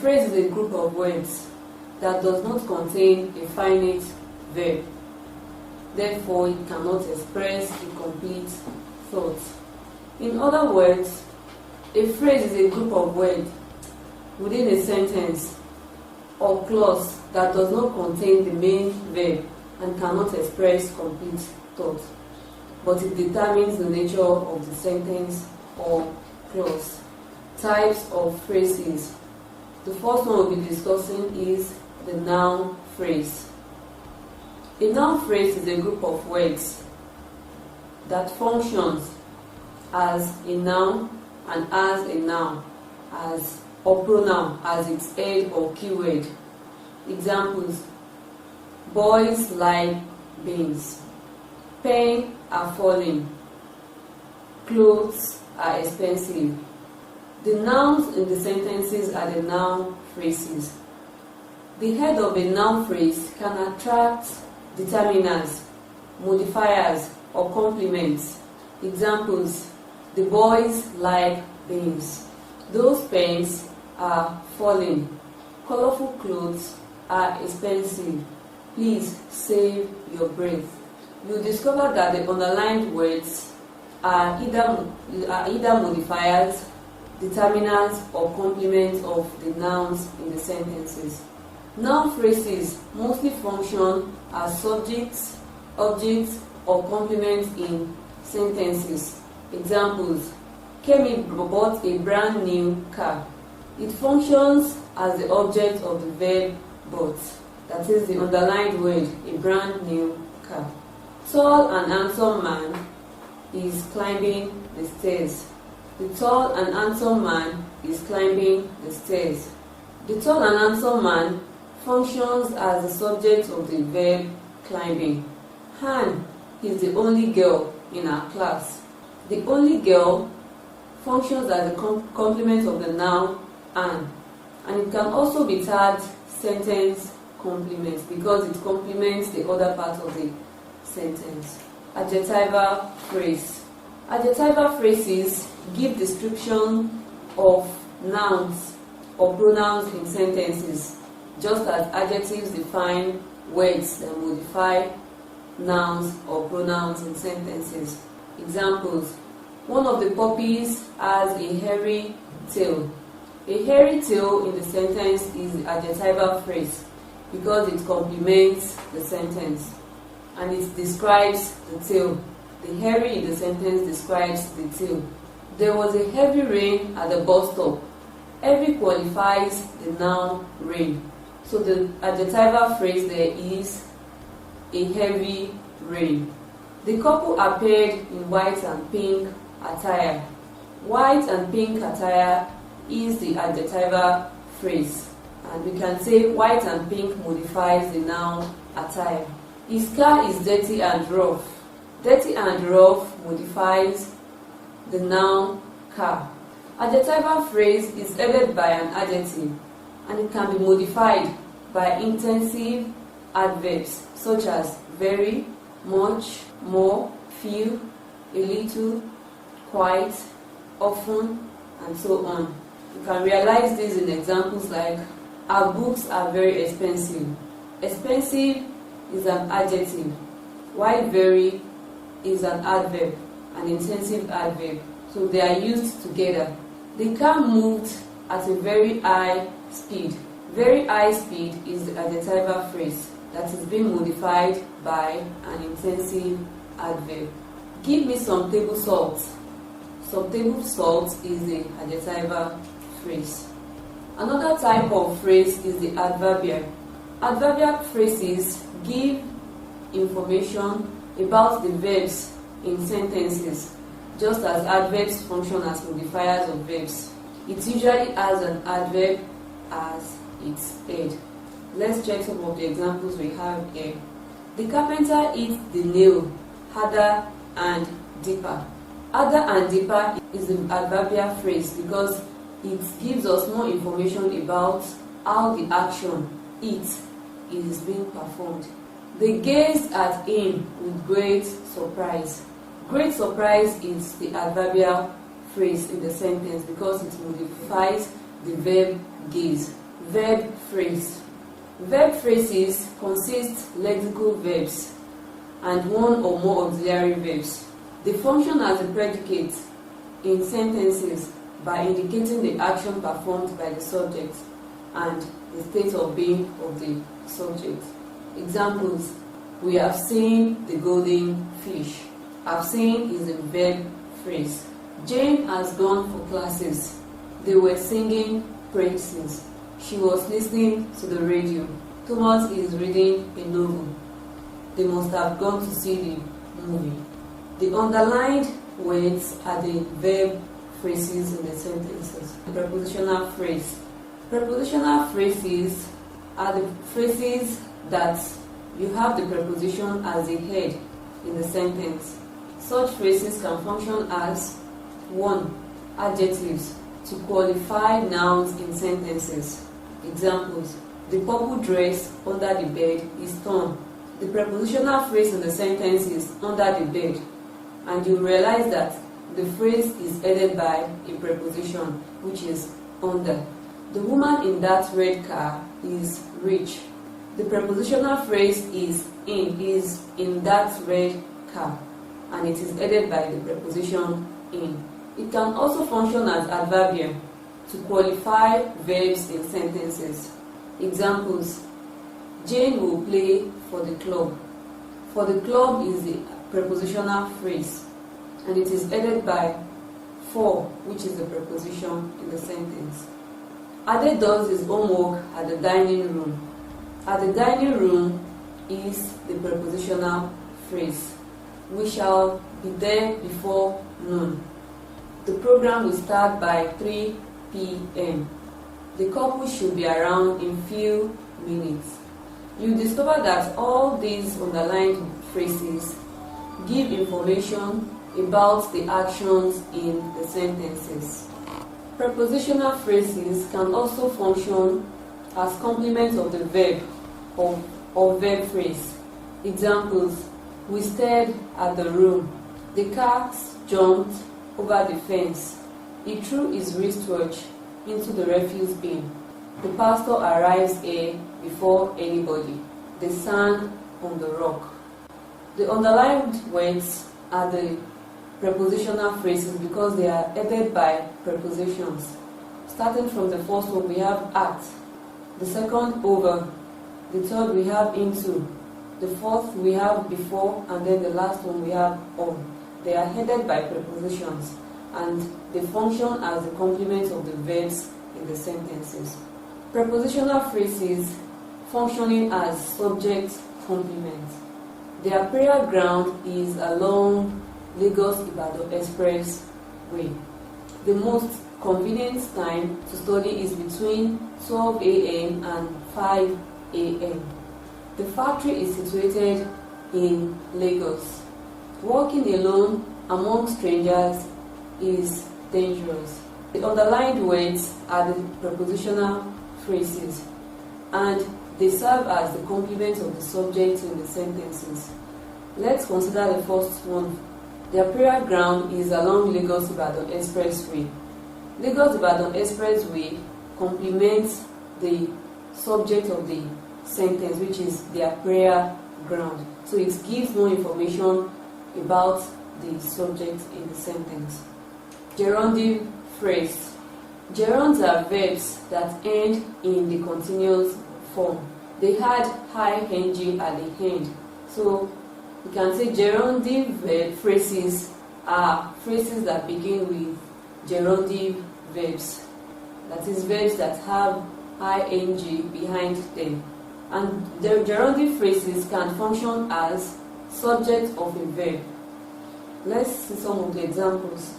phrase is a group of words that does not contain a finite verb. Therefore, it cannot express a complete thought. In other words, a phrase is a group of words within a sentence or clause that does not contain the main verb and cannot express complete thought, but it determines the nature of the sentence or clause. Types of phrases. The first one we'll be discussing is the noun phrase. A noun phrase is a group of words that functions as a noun and as a noun, as or pronoun as its head or keyword. Examples: boys like beans, pen are falling, clothes are expensive. The nouns in the sentences are the noun phrases. The head of a noun phrase can attract determiners, modifiers, or complements. Examples: the boys like beans, those pens are falling, colorful clothes are expensive, please save your breath. You'll discover that the underlined words are either modifiers, determinants, or complements of the nouns in the sentences. Noun phrases mostly function as subjects, objects, or complements in sentences. Examples: Kemi bought a brand new car. It functions as the object of the verb bought, that is the underlined word, a brand new car. Tall and handsome man is climbing the stairs. The tall and handsome man is climbing the stairs. The tall and handsome man functions as the subject of the verb climbing. Han is the only girl in our class. The only girl functions as a complement of the noun an, and it can also be tagged sentence complement because it complements the other part of the sentence. Adjectival phrase. Adjectival phrases give description of nouns or pronouns in sentences, just as adjectives define words that modify nouns or pronouns in sentences. Examples: one of the puppies has a hairy tail. A hairy tail in the sentence is the adjectival phrase because it complements the sentence and it describes the tail. The hairy in the sentence describes the tail. There was a heavy rain at the bus stop. Heavy qualifies the noun rain. So the adjectival phrase there is a heavy rain. The couple appeared in white and pink attire. White and pink attire is the adjectival phrase, and we can say white and pink modifies the noun attire. His car is dirty and rough. Dirty and rough modifies the noun car. Adjectival phrase is headed by an adjective, and it can be modified by intensive adverbs such as very, much, more, few, a little, quite, often, and so on. You can realize this in examples like our books are very expensive. Expensive is an adjective, while very is an adverb, an intensive adverb. So they are used together. The car moved at a very high speed. Very high speed is the adjectival phrase that is being modified by an intensive adverb. Give me some table salt. Some table salt is the adjectival phrase. Another type of phrase is the adverbial. Adverbial phrases give information about the verbs in sentences, just as adverbs function as modifiers of verbs. It usually has an adverb as its head. Let's check some of the examples we have here. The carpenter hit the nail harder and deeper. Harder and deeper is the adverbial phrase because it gives us more information about how the action hit is being performed. They gazed at him with great surprise. Great surprise is the adverbial phrase in the sentence because it modifies the verb gaze. Verb phrase. Verb phrases consist lexical verbs and one or more auxiliary verbs. They function as a predicate in sentences by indicating the action performed by the subject and the state of being of the subject. Examples: we have seen the golden fish. Have seen is a verb phrase. Jane has gone for classes. They were singing praises. She was listening to the radio. Thomas is reading a novel. They must have gone to see the movie. The underlined words are the verb phrases in the sentences. The prepositional phrase. Prepositional phrases are the phrases that you have the preposition as a head in the sentence. Such phrases can function as 1. Adjectives to qualify nouns in sentences. Examples: the purple dress under the bed is torn. The prepositional phrase in the sentence is under the bed, and you realize that the phrase is headed by a preposition, which is under. The woman in that red car is rich. The prepositional phrase is in that red car, and it is headed by the preposition in. It can also function as adverbial to qualify verbs in sentences. Examples: Jane will play for the club. For the club is the prepositional phrase, and it is headed by for, which is the preposition in the sentence. Ade does his homework at the dining room. At the dining room is the prepositional phrase. We shall be there before noon. The program will start by 3 p.m. The couple should be around in few minutes. You discover that all these underlined phrases give information about the actions in the sentences. Prepositional phrases can also function as complements of the verb or verb phrase. Examples: we stared at the room. The cat jumped over the fence. He threw his wristwatch into the refuse bin. The pastor arrives here before anybody. They sang on the rock. The underlined words are the prepositional phrases because they are headed by prepositions. Starting from the first one, we have at. The second, over. The third, we have into. The fourth, we have before, and then the last one, we have on. They are headed by prepositions, and they function as the complement of the verbs in the sentences. Prepositional phrases functioning as subject complement. Their prayer ground is along Lagos-Ibadan Expressway. The most convenient time to study is between 12 a.m. and 5 a.m. The factory is situated in Lagos. Walking alone among strangers is dangerous. The underlined words are the prepositional phrases, and they serve as the complement of the subject in the sentences. Let's consider the first one. Their prayer ground is along Lagos-Ibadan Expressway. Lagos-Ibadan Expressway complements the subject of the sentence, which is their prayer ground. So it gives more information about the subject in the sentence. Gerundi phrase. Gerunds are verbs that end in the continuous form. They had ing at the end. So you can say gerundi phrases are phrases that begin with gerundive verbs. That is, verbs that have ing behind them. And the gerundive phrases can function as subject of a verb. Let's see some of the examples.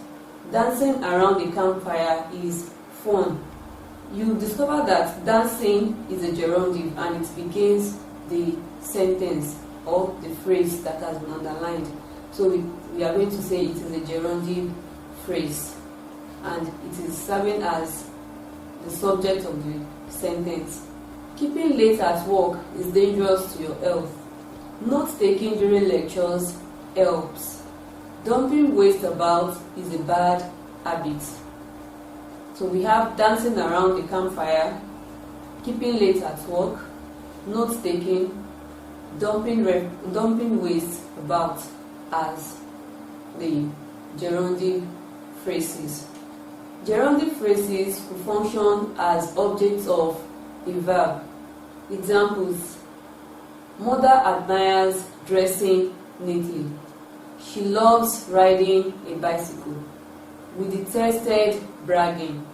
Dancing around the campfire is fun. You discover that dancing is a gerundive and it begins the sentence or the phrase that has been underlined. So we are going to say it is a gerundive phrase, and it is serving as the subject of the sentence. Keeping late at work is dangerous to your health. Note taking during lectures helps. Dumping waste about is a bad habit. So we have dancing around the campfire keeping late at work, note-taking, dumping waste about as the Gerundi phrases. Gerundi phrases function as objects of a verb. Examples: mother admires dressing neatly. She loves riding a bicycle. We detested bragging.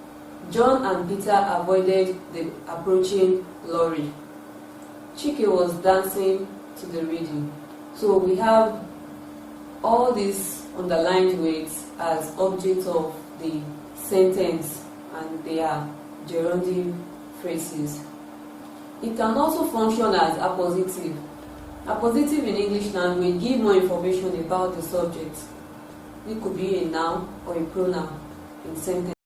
John and Peter avoided the approaching lorry. Chike was dancing to the rhythm. So we have all these underlined words as objects of the sentence, and they are Gerundi phrases. It can also function as appositive. Appositive in English language give more information about the subject. It could be a noun or a pronoun in sentence.